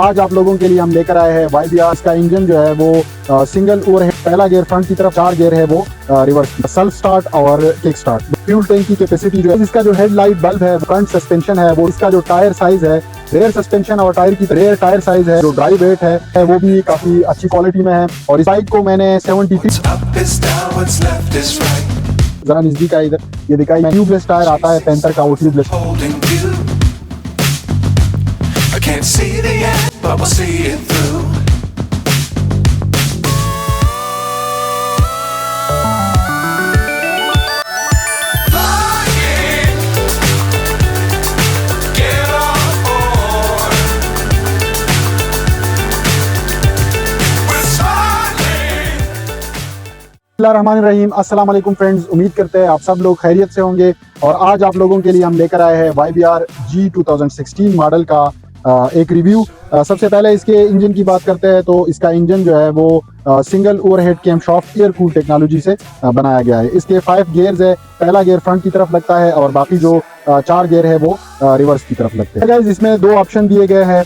आज आप लोगों के लिए हम लेकर आए हैं YBR। इसका इंजन जो है वो सिंगल ओवरहेड, पहला गियर फ्रंट की तरफ, 4 गियर है वो रिवर्स, सेल्फ स्टार्ट और किक स्टार्ट। फ्यूल टैंक की कैपेसिटी जो है, इसका जो हेडलाइट बल्ब है, फ्रंट सस्पेंशन है वो, इसका जो टायर साइज है, रेयर सस्पेंशन और टायर की रेयर टायर साइज है, जो ड्राई वेट है वो भी काफी अच्छी क्वालिटी में है। और इस बाइक को मैंने 73, जरा नजदीक है इधर, ये दिखाई, ट्यूबलेस टायर आता है पैंथर का, वो tubeless. Can't see the end, but we'll see it through. Flying, get on board. We're smiling. बिस्मिल्लाहिर्रहमानिर्रहीम। अस्सलाम वालेकुम फ्रेंड्स, उम्मीद करते हैं आप सब लोग खैरियत से होंगे। और आज आप लोगों के लिए हम लेकर आए हैं YBR G 2016 मॉडल का एक रिव्यू। सबसे पहले इसके इंजन की बात करते हैं तो इसका इंजन जो है वो single overhead camshaft air cool technology से बनाया गया है। इसके 5 गियर्स है, पहला गियर फ्रंट की तरफ लगता है और बाकी जो 4 गियर है वो रिवर्स की तरफ लगते हैं। गाइस, इसमें 2 ऑप्शन दिए गए हैं,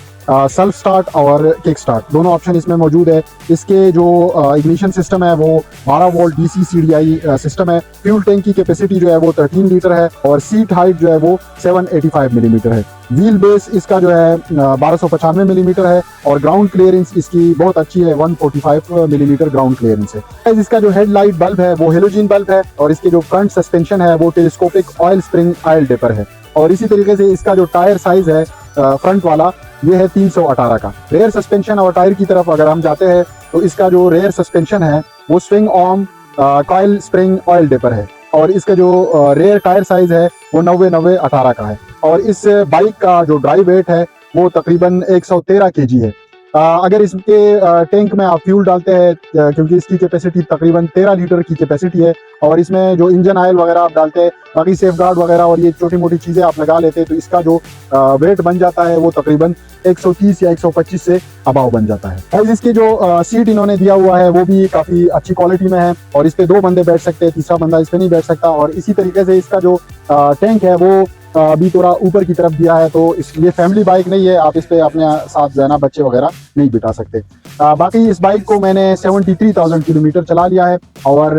सेल्फ स्टार्ट और किक स्टार्ट, दोनों ऑप्शन इसमें मौजूद है। इसके जो इग्निशन सिस्टम है वो 12 वोल्ट DC CDI सिस्टम है। फ्यूल टैंक की कैपेसिटी जो है वो 13 लीटर है और सीट हाइट जो है वो 785 मिलीमीटर है। व्हील बेस इसका जो है 1295 मिलीमीटर है और ग्राउंड क्लियरेंस इसकी बहुत अच्छी है, 145 मिलीमीटर ग्राउंड क्लियरेंस है। इसका जो हेडलाइट बल्ब है वो हेलोजन बल्ब है और इसके जो फ्रंट सस्पेंशन है वो telescopic oil spring oil dipper है। और इसी तरीके से इसका जो टायर साइज है फ्रंट वाला, ये है 318 का। रेयर सस्पेंशन और टायर की तरफ अगर हम जाते हैं तो इसका जो रेयर सस्पेंशन है वो swing arm coil spring oil dipper है और इसका जो रेयर टायर साइज है वो 90-90-18 का है। और इस बाइक का जो ड्राई वेट है वो तकरीबन 113 kg है। अगर इसके टैंक में आप फ्यूल डालते हैं, क्योंकि इसकी कैपेसिटी तकरीबन 13 लीटर की कैपेसिटी है और इसमें जो इंजन ऑयल वगैरह आप डालते हैं, बाकी सेफ गार्ड वगैरह और ये छोटी मोटी चीज़ें आप लगा लेते हैं, तो इसका जो वेट बन जाता है वो तकरीबन 130 या 125 से अबाव बन जाता है। और इसके जो सीट इन्होंने दिया हुआ है वो भी काफ़ी अच्छी क्वालिटी में है और इस पे 2 बंदे बैठ सकते हैं, तीसरा बंदा इस पे नहीं बैठ सकता। और इसी तरीके से इसका जो टैंक है वो अभी थोड़ा ऊपर की तरफ दिया है, तो ये फैमिली बाइक नहीं है, आप इस पे अपने साथ जो है ना बच्चे वगैरह नहीं बिठा सकते। बाकी इस बाइक को मैंने 73,000 किलोमीटर चला लिया है और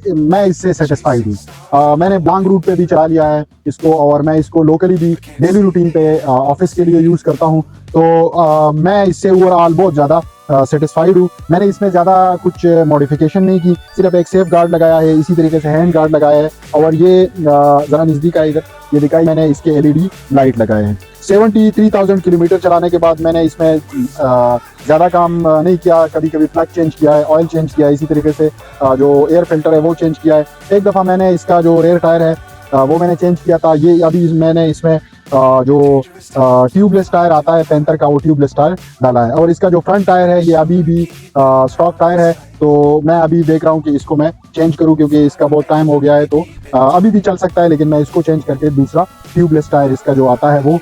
मैं इससे सेटिस्फाइड हूँ। मैंने लॉन्ग रूट पे भी चला लिया है इसको और मैं इसको लोकली भी डेली रूटीन पे ऑफिस के लिए यूज़ करता हूँ, तो मैं इससे ओवरऑल बहुत ज़्यादा सेटिस्फाइड हूँ। मैंने इसमें ज़्यादा कुछ मॉडिफिकेशन नहीं की, सिर्फ एक सेफ गार्ड लगाया है, इसी तरीके से हैंड गार्ड लगाया है और ये ज़रा नज़दीक है इधर, ये दिखाई, मैंने इसके LED लाइट लगाए हैं। 73,000 किलोमीटर चलाने के बाद मैंने इसमें ज़्यादा काम नहीं किया, कभी कभी प्लग चेंज किया है, ऑयल चेंज किया है, इसी तरीके से जो एयर फिल्टर है वो चेंज किया है। एक दफ़ा मैंने इसका जो रेयर टायर है वो मैंने चेंज किया था। ये अभी मैंने इसमें जो ट्यूबलेस टायर आता है पैंथर का, वो ट्यूबलेस टायर डाला है। और इसका जो फ्रंट टायर है ये अभी भी स्टॉक टायर है, तो मैं अभी देख रहा हूँ कि इसको मैं चेंज करूँ, क्योंकि इसका बहुत टाइम हो गया है, तो अभी भी चल सकता है, लेकिन मैं इसको चेंज करके दूसरा ट्यूबलेस टायर इसका जो आता है वो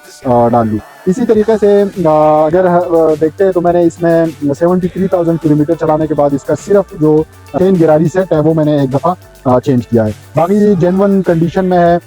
डाल लूँ। इसी तरीके से अगर देखते हैं तो मैंने इसमें 73,000 किलोमीटर चलाने के बाद इसका सिर्फ जो चेन गिरारी सेट है वो मैंने एक दफ़ा चेंज किया है। बाकी जेन्युइन कंडीशन में है।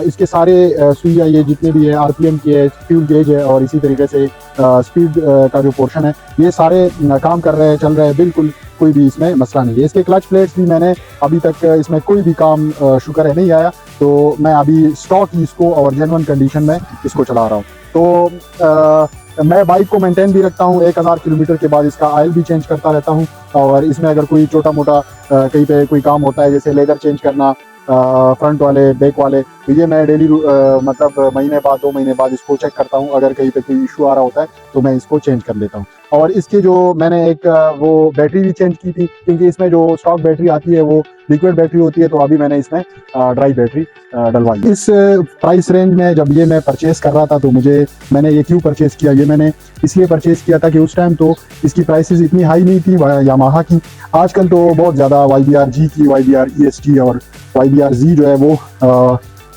इसके सारे सुइयाँ ये जितने भी है RPM की है, फ्यूल गेज है और इसी तरीके से स्पीड का जो पोर्शन है ये सारे काम कर रहे हैं, चल रहे हैं, बिल्कुल कोई भी इसमें मसला नहीं है। इसके क्लच प्लेट्स भी मैंने अभी तक इसमें कोई भी काम शुक्र है नहीं आया, तो मैं अभी स्टॉक ही इसको और जेन्युइन कंडीशन में इसको चला रहा हूँ। तो मैं बाइक को मेंटेन भी रखता हूँ, 1000 किलोमीटर के बाद इसका ऑयल भी चेंज करता रहता हूँ और इसमें अगर कोई छोटा मोटा कहीं पे कोई काम होता है, जैसे लेदर चेंज करना फ्रंट वाले बैक वाले, तो ये मैं डेली मतलब महीने बाद 2 महीने बाद इसको चेक करता हूँ। अगर कहीं पे कोई इशू आ रहा होता है तो मैं इसको चेंज कर लेता हूँ। और इसकी जो मैंने एक वो बैटरी भी चेंज की थी, क्योंकि इसमें जो स्टॉक बैटरी आती है वो लिक्विड बैटरी होती है, तो अभी मैंने इसमें ड्राई बैटरी डलवाई। इस प्राइस रेंज में जब ये मैं परचेस कर रहा था तो मैंने ये क्यों परचेस किया, ये मैंने इसलिए परचेस किया था कि उस टाइम तो इसकी प्राइसेस इतनी हाई नहीं थी यामाहा की। आजकल तो बहुत ज़्यादा YBR G की, YBR EST और YBR Z जो है वो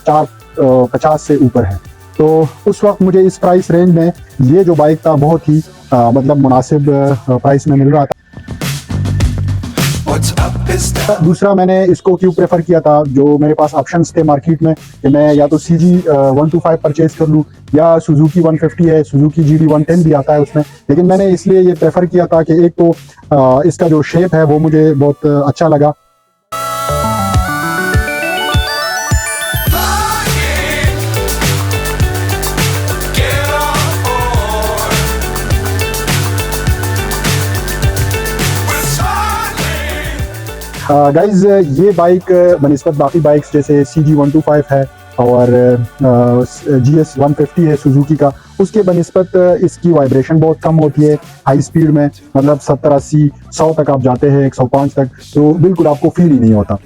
450 से ऊपर है। तो उस वक्त मुझे इस प्राइस रेंज में ये जो बाइक था बहुत ही मतलब मुनासिब प्राइस में मिल रहा था। What's up is down. दूसरा मैंने इसको क्यों प्रेफर किया था, जो मेरे पास ऑप्शंस थे मार्केट में कि मैं या तो CG 125 परचेज कर लूँ या सुजुकी 150 है, सुजुकी GD 110 भी आता है उसमें, लेकिन मैंने इसलिए ये प्रेफर किया था कि एक तो इसका जो शेप है वो मुझे बहुत अच्छा लगा। Get on board. We're starting. Guys ये बाइक बनिस्बत बाकी बाइक्स जैसे CG 125 है और GS 150 है सुजुकी का, उसके बनिस्बत इसकी वाइब्रेशन बहुत कम होती है हाई स्पीड में, मतलब 70 80 100 तक आप जाते हैं, 105 तक, तो बिल्कुल आपको फील ही नहीं होता।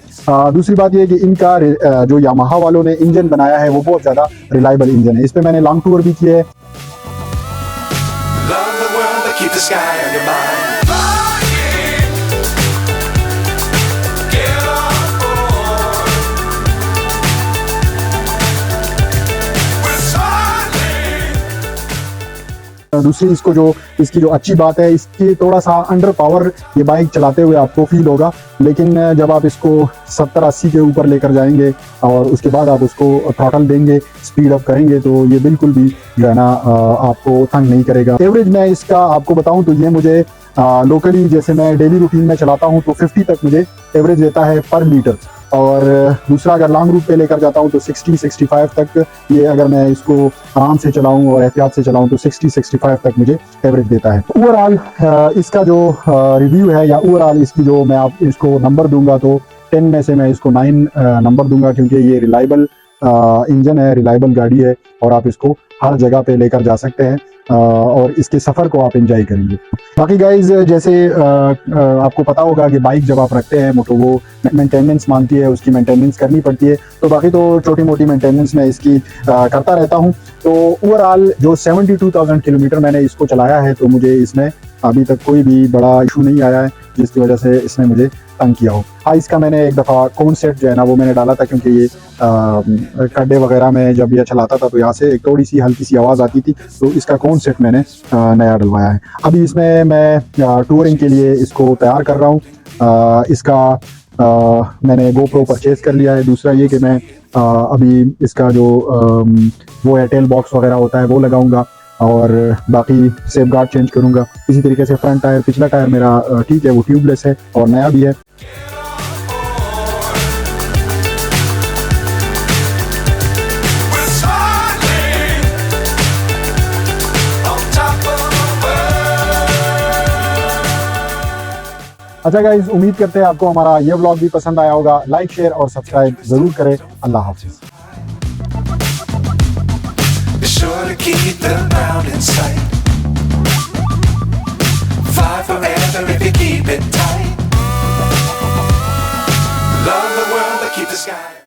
दूसरी बात ये है कि इनका जो यामाहा वालों ने इंजन बनाया है वो बहुत ज़्यादा रिलायबल इंजन है। इस पर मैंने लॉन्ग टूर भी किए है। Love the world, but keep the sky on your mind. Flying. Get on board. We're starting. दूसरी इसको जो इसकी जो अच्छी बात है, इसकी थोड़ा सा अंडर पावर ये बाइक चलाते हुए आपको फील होगा, लेकिन जब आप इसको 70 80 के ऊपर लेकर जाएंगे और उसके बाद आप उसको थ्रॉटल देंगे, स्पीड अप करेंगे, तो ये बिल्कुल भी जो है ना आपको तंग नहीं करेगा। एवरेज मैं इसका आपको बताऊं तो ये मुझे लोकली जैसे मैं डेली रूटीन में चलाता हूं तो 50 तक मुझे एवरेज देता है पर लीटर, और दूसरा अगर लॉन्ग रूट पे लेकर जाता हूं तो 60 65 तक, ये अगर मैं इसको आराम से चलाऊं और एहतियात से चलाऊं तो 60 65 तक मुझे एवरेज देता है। ओवरऑल इसका जो रिव्यू है या ओवरऑल इसकी जो मैं आप इसको नंबर दूंगा तो 10 में से मैं इसको 9 नंबर दूंगा, क्योंकि ये रिलायबल इंजन है, रिलायबल गाड़ी है और आप इसको हर जगह पे लेकर जा सकते हैं और इसके सफ़र को आप एंजॉय करेंगे। बाकी गाइज जैसे आपको पता होगा कि बाइक जब आप रखते हैं तो वो मेंटेनेंस मांगती है, उसकी मेंटेनेंस करनी पड़ती है, तो बाकी तो छोटी मोटी मेंटेनेंस मैं इसकी करता रहता हूँ। तो ओवरऑल जो 72,000 किलोमीटर मैंने इसको चलाया है तो मुझे इसमें अभी तक कोई भी बड़ा इशू नहीं आया है जिसकी वजह से इसने मुझे तंग किया हो। हाँ, इसका मैंने एक दफ़ा कोन सेट जो है ना वो मैंने डाला था, क्योंकि ये खड्डे वगैरह में जब ये चलाता था तो यहाँ से एक थोड़ी सी हल्की सी आवाज़ आती थी, तो इसका कोन सेट मैंने नया डलवाया है। अभी इसमें मैं टूरिंग के लिए इसको तैयार कर रहा हूँ। इसका मैंने GoPro परचेज़ कर लिया है। दूसरा ये कि मैं अभी इसका जो वो है टेल बॉक्स वगैरह होता है वो लगाऊंगा और बाकी सेफ गार्ड चेंज करूंगा। इसी तरीके से फ्रंट टायर, पिछला टायर मेरा ठीक है, वो ट्यूबलेस है और नया भी है। We're starting. On top of the world. अच्छा गाइज, उम्मीद करते हैं आपको हमारा ये व्लॉग भी पसंद आया होगा। लाइक शेयर और सब्सक्राइब जरूर करें। अल्लाह हाफिज़। Be sure to keep the ground in sight. Fly forever if you keep it